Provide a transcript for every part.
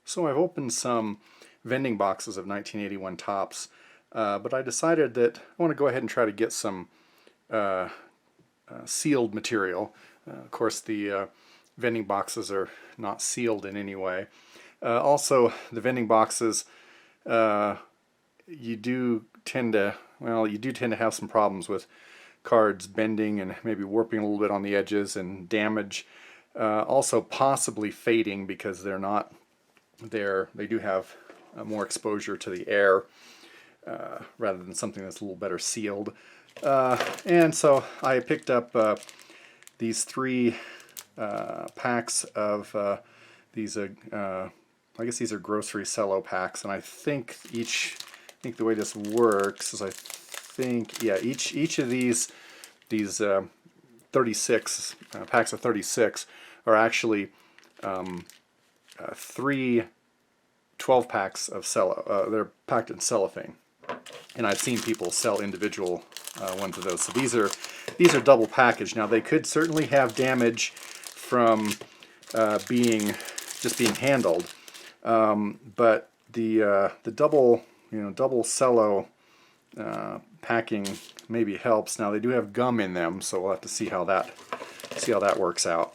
So I've opened some vending boxes of 1981 tops, but I decided that I want to go ahead and try to get some sealed material. Of course, the vending boxes are not sealed in any way. Also, the vending boxes, you do tend to have some problems with cards bending and maybe warping a little bit on the edges and damage. Also possibly fading because they're not there. They do have more exposure to the air rather than something that's a little better sealed. And so I picked up these three packs of these. I guess these are grocery cello packs, and I think the way this works is each of these 36 packs of 36 are actually three 12 packs of cello. They're packed in cellophane, and I've seen people sell individual ones of those. So these are double packaged. Now they could certainly have damage from being handled, but the double cello packing maybe helps. Now they do have gum in them, so we'll have to see how that works out.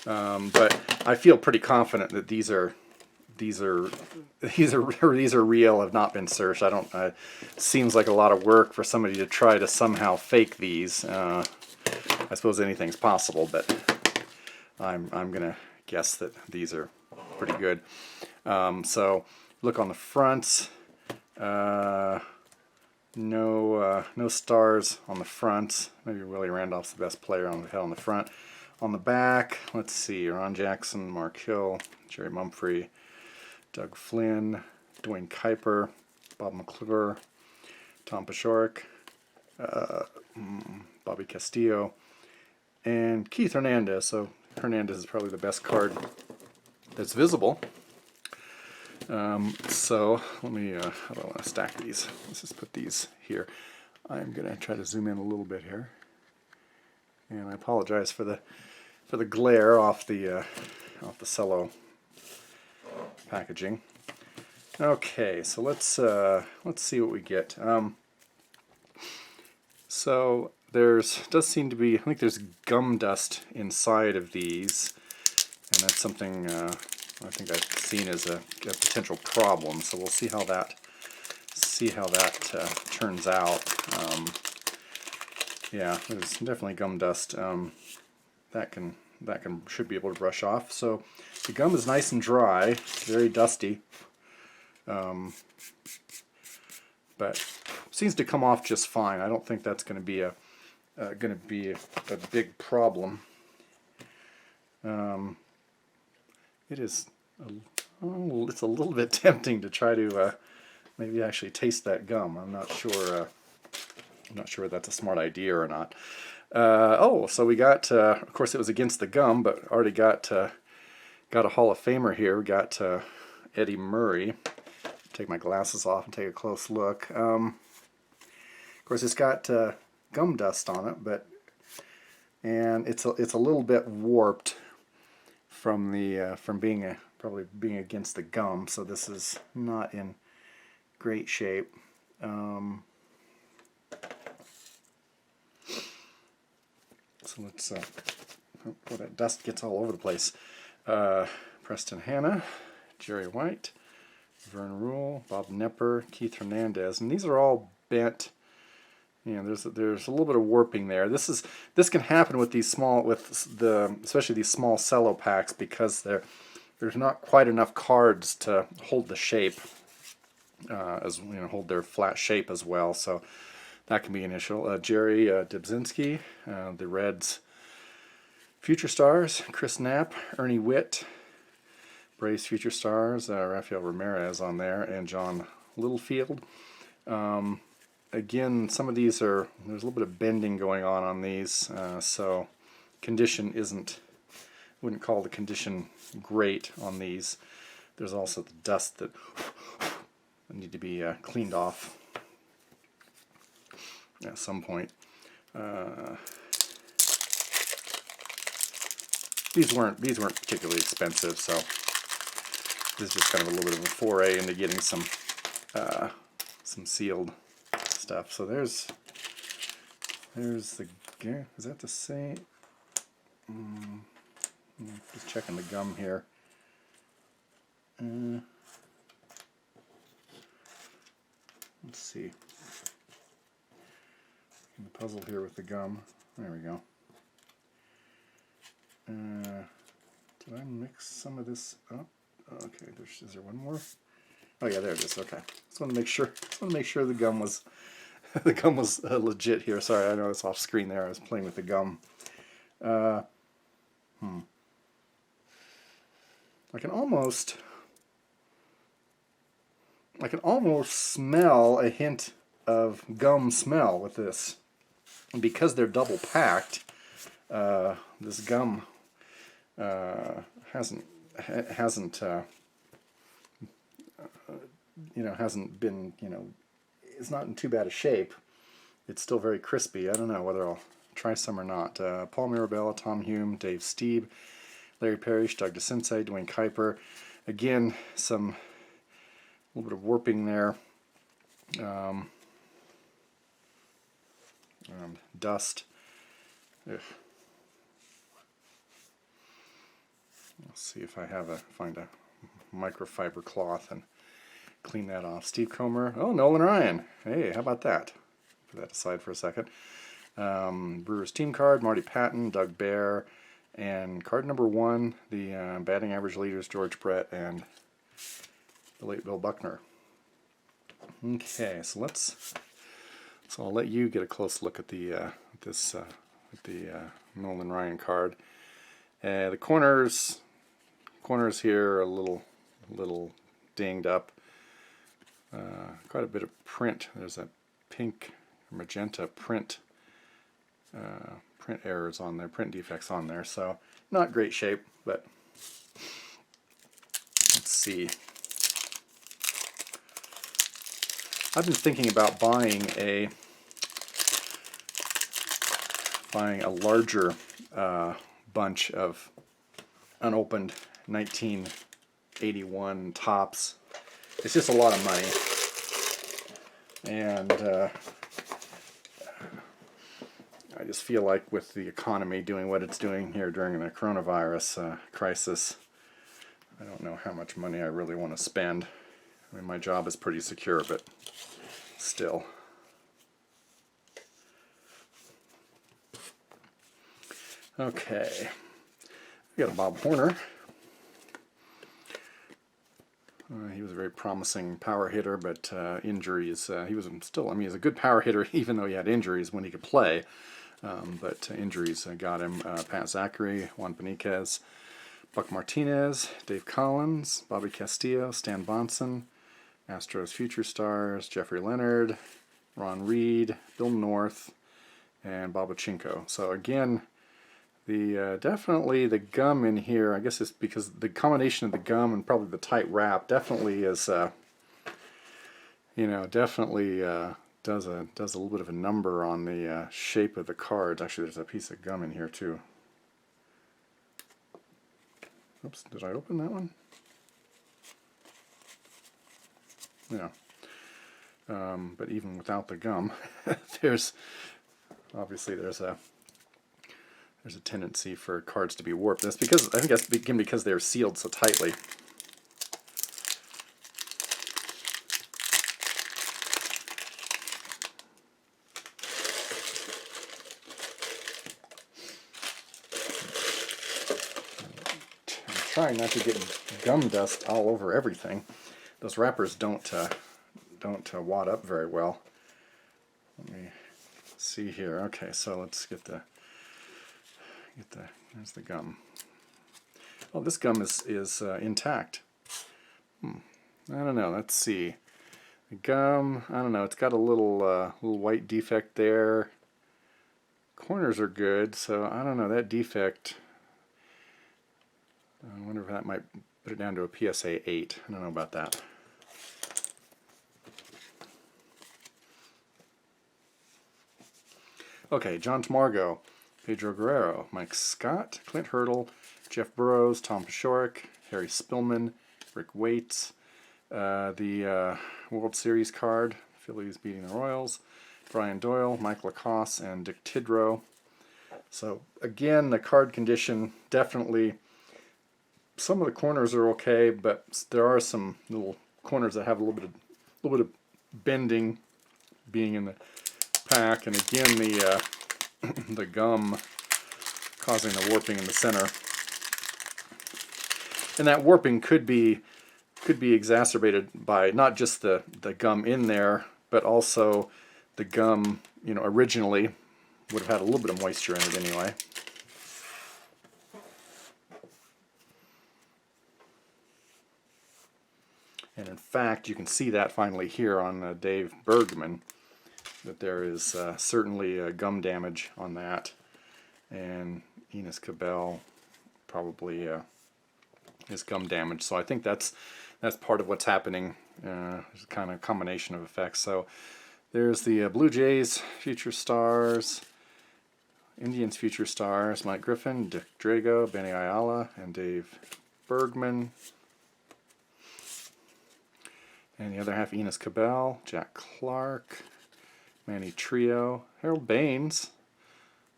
But I feel pretty confident that these are real, have not been searched. Seems like a lot of work for somebody to try to somehow fake these. I suppose anything's possible, but I'm gonna guess that these are pretty good. So look on the fronts. No stars on the front. Maybe Willie Randolph's the best player on the front. On the back, let's see, Ron Jackson, Mark Hill, Jerry Mumphrey, Doug Flynn, Dwayne Kuiper, Bob McClure, Tom Paciorek, Bobby Castillo, and Keith Hernandez. So Hernandez is probably the best card that's visible. So let me, how do I want to stack these? Let's just put these here. I'm going to try to zoom in a little bit here. And I apologize for the glare off the cello packaging. Okay, so let's see what we get. So does seem to be, I think there's gum dust inside of these, and that's something I think I've seen as a potential problem. So we'll see how that turns out. Yeah, there's definitely gum dust. That should be able to brush off. So the gum is nice and dry, very dusty, but seems to come off just fine. I don't think that's going to be a big problem. It's a little bit tempting to try to maybe actually taste that gum. I'm not sure that's a smart idea or not. So we got, of course it was against the gum, but already got a Hall of Famer here. We got Eddie Murray. Take my glasses off and take a close look. Of course it's got gum dust on it, and it's a little bit warped from probably being against the gum. So this is not in great shape. So let's, boy, that dust gets all over the place. Preston Hanna, Jerry White, Vern Rule, Bob Nepper, Keith Hernandez, and these are all bent. You know, there's a little bit of warping there. This can happen with these especially these small cello packs, because there's not quite enough cards to hold the shape, hold their flat shape as well. So that can be an issue. Jerry Dubzinski, the Reds Future Stars, Chris Knapp, Ernie Witt, Braves Future Stars, Rafael Ramirez on there, and John Littlefield. Again, some of these there's a little bit of bending going on these, so condition wouldn't call the condition great on these. There's also the dust that need to be cleaned off at some point. these weren't particularly expensive, so this is just kind of a little bit of a foray into getting some sealed stuff. So there's the, is that the same? Just checking the gum here. Let's see. I'm puzzled here with the gum. There we go. Did I mix some of this up? Okay, is there one more? Oh yeah, there it is. Okay, just want to make sure. Just want to make sure the gum was the gum was legit here. Sorry, I know it's off screen there. I was playing with the gum. I can almost smell a hint of gum smell with this. And because they're double packed, this gum hasn't been, it's not in too bad a shape. It's still very crispy. I don't know whether I'll try some or not. Paul Mirabella, Tom Hume, Dave Steeb, Larry Parrish, Doug DeCince, Dwayne Kuiper. Again, a little bit of warping there. Dust. Ugh. Let's see if I find a microfiber cloth and clean that off. Steve Comer. Oh, Nolan Ryan. Hey, how about that? Put that aside for a second. Brewers team card, Marty Patton, Doug Bear, and card number 1, the batting average leaders, George Brett and the late Bill Buckner. Okay, so I'll let you get a close look at the Nolan Ryan card. The corners here are a little dinged up. Quite a bit of print. There's a pink magenta print errors on there, print defects on there. So not great shape, but let's see. I've been thinking about buying a larger bunch of unopened 1981 tops. It's just a lot of money, and I just feel like with the economy doing what it's doing here during the coronavirus crisis, I don't know how much money I really want to spend. I mean, my job is pretty secure, but still. Okay, we got a Bob Horner. He was a very promising power hitter, but injuries. He was still. I mean, he's a good power hitter, even though he had injuries when he could play. But injuries got him. Pat Zachary, Juan Beniquez, Buck Martinez, Dave Collins, Bobby Castillo, Stan Bonson, Astros future stars, Jeffrey Leonard, Ron Reed, Bill North, and Babachenko. So again, definitely the gum in here, I guess it's because the combination of the gum and probably the tight wrap definitely is, definitely does a little bit of a number on the shape of the cards. Actually, there's a piece of gum in here too. Oops, did I open that one? Yeah. But even without the gum, there's a tendency for cards to be warped. I think that's because they're sealed so tightly. I'm trying not to get gum dust all over everything. Those wrappers don't wad up very well. Let me see here. Okay, so let's get there's the gum. Oh, this gum is intact. I don't know. Let's see. The gum, I don't know. It's got a little white defect there. Corners are good, so I don't know. That defect, I wonder if that might put it down to a PSA 8. I don't know about that. Okay, John Tamargo, Pedro Guerrero, Mike Scott, Clint Hurdle, Jeff Burrows, Tom Paciorek, Harry Spillman, Rick Waite. The World Series card, Phillies beating the Royals, Brian Doyle, Mike Lacoste, and Dick Tidrow. So again, the card condition definitely, some of the corners are okay, but there are some little corners that have a little bit of bending being in the pack, and again the the gum causing the warping in the center. And that warping could be exacerbated by not just the gum in there, but also the gum, originally would have had a little bit of moisture in it anyway. And in fact, you can see that finally here on Dave Bergman, that there is certainly gum damage on that. And Enos Cabell probably is gum damage. So I think that's part of what's happening. There's a kind of combination of effects. So there's the Blue Jays Future Stars, Indians Future Stars, Mike Griffin, Dick Drago, Benny Ayala, and Dave Bergman. And the other half, Enos Cabell, Jack Clark, Manny Trio, Harold Baines.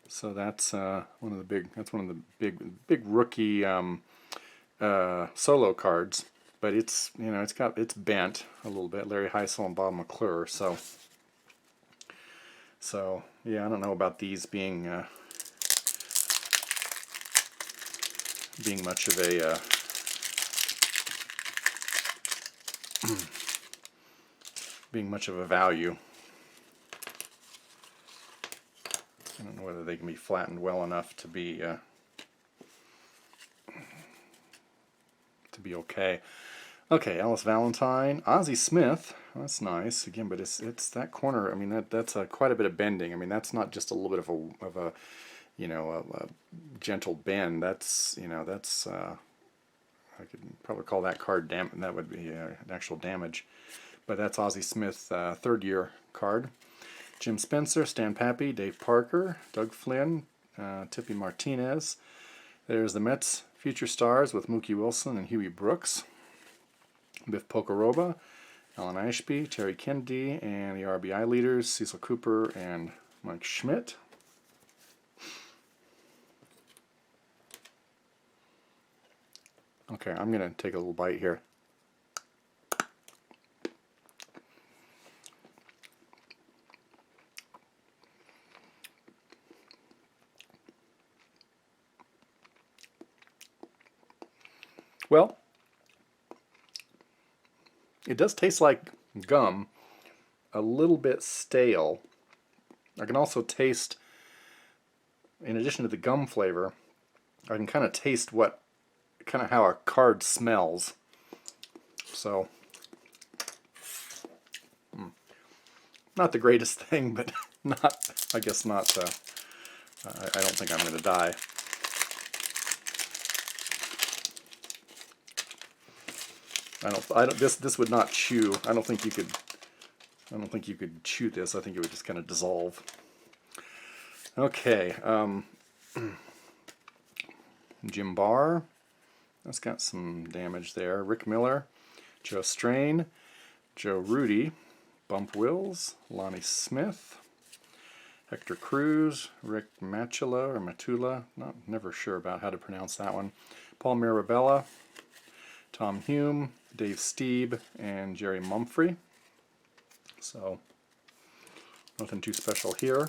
So that's one of the big rookie solo cards. But it's it's bent a little bit. Larry Heisel and Bob McClure. So yeah, I don't know about these being much of a being much of a value. I don't know whether they can be flattened well enough to be okay. Okay, Alice Valentine, Ozzie Smith. Well, that's nice again, but it's that corner. I mean, that's quite a bit of bending. I mean, that's not just a little bit of a gentle bend. That's I could probably call that card damage. That would be an actual damage. But that's Ozzie Smith, third year card. Jim Spencer, Stan Pappy, Dave Parker, Doug Flynn, Tippy Martinez. There's the Mets Future Stars with Mookie Wilson and Huey Brooks. Biff Pocoroba, Alan Ashby, Terry Kennedy, and the RBI leaders, Cecil Cooper and Mike Schmidt. Okay, I'm going to take a little bite here. Well, it does taste like gum, a little bit stale. I can also taste, in addition to the gum flavor, I can kind of taste how a card smells. So, not the greatest thing, but I guess not. I don't think I'm going to die. This would not chew. I don't think you could chew this. I think it would just kind of dissolve. Okay. Jim Barr. That's got some damage there. Rick Miller, Joe Strain, Joe Rudy, Bump Wills, Lonnie Smith, Hector Cruz, Rick Matula, never sure about how to pronounce that one, Paul Mirabella, Tom Hume, Dave Steeb, and Jerry Mumphrey. So, nothing too special here.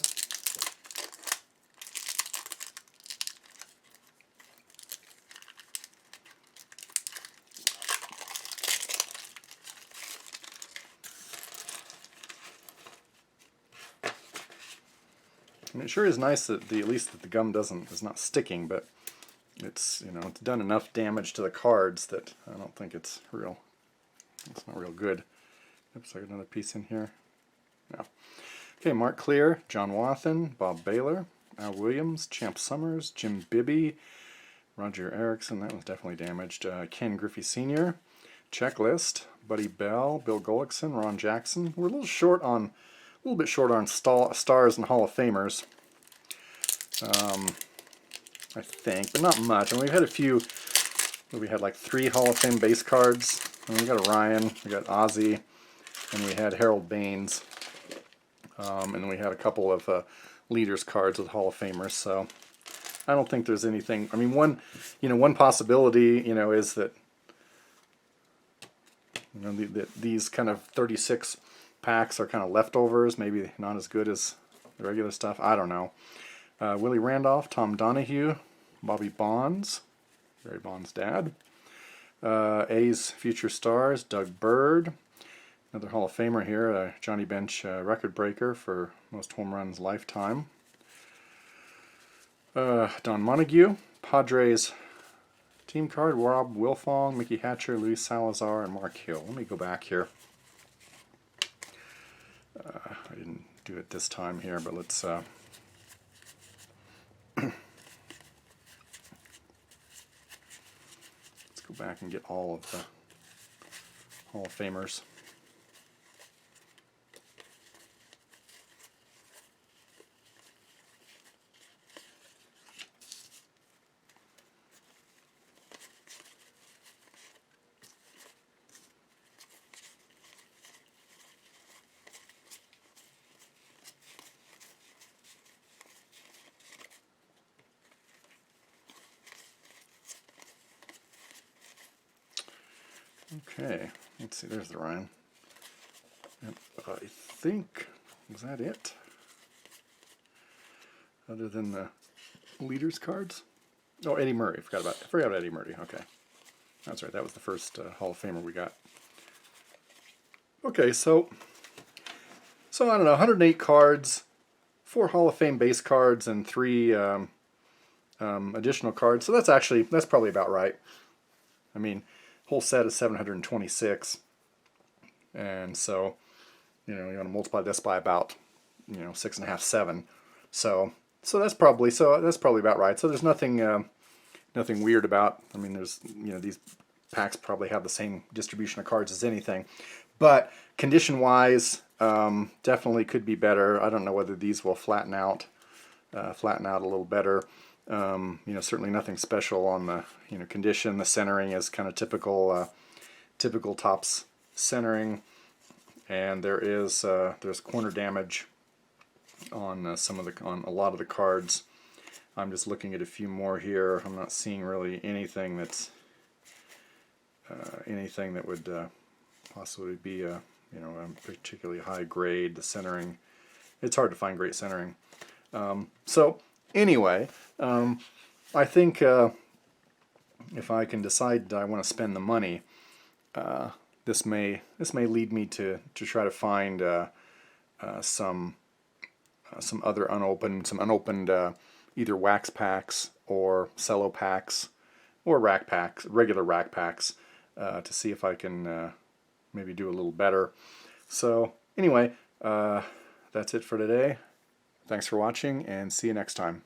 And it sure is nice that at least that the gum is not sticking, but it's it's done enough damage to the cards that I don't think it's not real good. Oops, I got another piece in here. No. Okay, Mark Clear, John Wathan, Bob Baylor, Al Williams, Champ Summers, Jim Bibby, Roger Erickson, that was definitely damaged, Ken Griffey Sr., Checklist, Buddy Bell, Bill Gullickson, Ron Jackson. We're a little bit short on stars and Hall of Famers. I think, but not much. And we've had a few. We had like 3 Hall of Fame base cards. And we got a Ryan, we got Ozzy, and we had Harold Baines. And then we had a couple of leaders cards with Hall of Famers. So I don't think there's anything. I mean, one possibility, is that these kind of 36 packs are kind of leftovers, maybe not as good as the regular stuff. I don't know. Willie Randolph, Tom Donahue, Bobby Bonds, Barry Bonds' dad. A's future stars, Doug Bird, another Hall of Famer here, Johnny Bench record breaker for most home runs lifetime. Don Montague, Padres team card, Rob Wilfong, Mickey Hatcher, Luis Salazar, and Mark Hill. Let me go back here. I didn't do it this time here, but let's let's go back and get all of the Hall of Famers. Okay, let's see, there's the Ryan. Yep, I think, was that it? Other than the leaders cards? Oh, Eddie Murray, I forgot about Eddie Murray, okay. That's right, that was the first Hall of Famer we got. Okay, so I don't know, 108 cards, 4 Hall of Fame base cards, and 3 additional cards. So that's probably about right. I mean, whole set is 726, and so you want to multiply this by about 6.5, 7. So that's probably about right. So there's nothing weird about. I mean, there's these packs probably have the same distribution of cards as anything, but condition wise, definitely could be better. I don't know whether these will flatten out a little better. Certainly nothing special on the condition. The centering is kind of typical Topps centering, and there's corner damage on on a lot of the cards. I'm just looking at a few more here. I'm not seeing really anything that would possibly be a particularly high grade. The centering, it's hard to find great centering. So anyway, I think if I can decide I want to spend the money, this may lead me to try to find some unopened either wax packs or cello packs or regular rack packs, to see if I can maybe do a little better. So anyway, that's it for today. Thanks for watching, and see you next time.